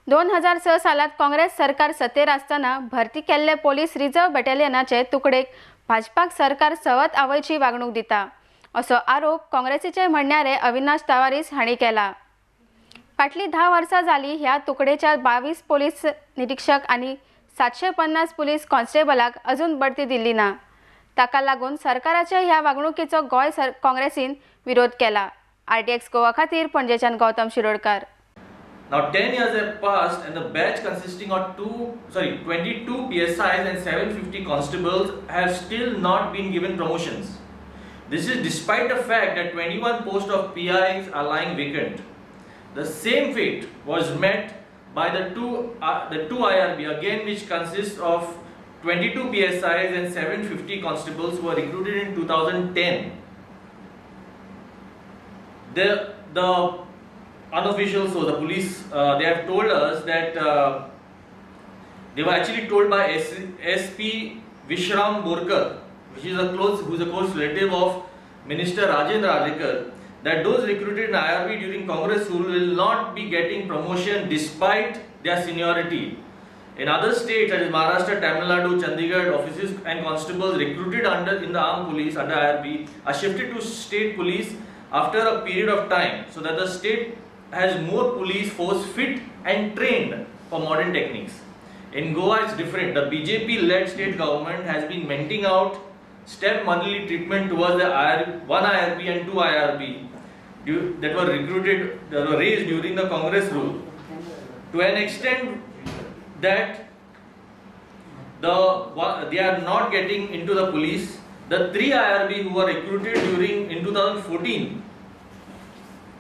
2006 सालात काँग्रेस सरकार सत्तेर आसतना भरती केल्ले पोलीस रिझर्व बटालियनाचे तुकडेक भाजपाक सरकार सवत आवयची वागणूक दिता असो आरोप काँग्रेसीचे म्हणणारे अविनाश तवारीस हांणी केला। फाटली 10 वर्सां जाली ह्या तुकडेच्या 22 पोलीस निरीक्षक आनी 750 पोलीस कॉन्स्टेबलाक अजून बढती दिल्ली ना। ताका लागून सरकाराच्या ह्या वागणुकीचो गोय काँग्रेसीन विरोध केला। RTX गोवा खातीर पणजेच्यान Gautam Shirodkar. Now 10 years have passed and the batch consisting of 22 PSIs and 750 constables have still not been given promotions. This is despite the fact that 21 posts of PIs are lying vacant. The same fate was met by the two IRB again, which consists of 22 PSIs and 750 constables who were recruited in 2010. The unofficial, so the police, they have told us that they were actually told by SP Vishram Borkar, who is a close relative of Minister Rajendra Adekar, that those recruited in IRB during Congress rule will not be getting promotion despite their seniority. In other states such as Maharashtra, Tamil Nadu, Chandigarh, officers and constables recruited in the armed police under IRB are shifted to state police after a period of time, so that the state has more police force fit and trained for modern techniques. In Goa it's different. The BJP-led state government has been meting out step monthly treatment towards the one IRB and two IRB that were raised during the Congress rule, to an extent that they are not getting into the police. The 3 IRB who were recruited in 2014,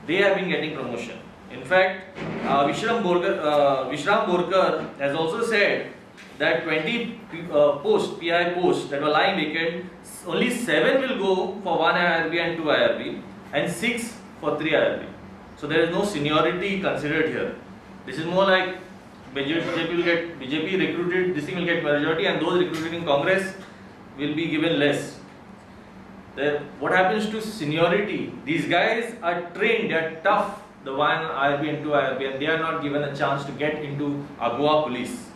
they have been getting promotion. In fact, Vishram Borkar has also said that 20 PI posts that were lying vacant, only 7 will go for 1 IRB and 2 IRB and 6 for 3 IRB. So there is no seniority considered here. This is more like BJP recruited, this thing will get majority, and those recruited in Congress will be given less. What happens to seniority? These guys are trained, they are tough, the 1 IRB and 2 IRB, and they are not given a chance to get into Goa police.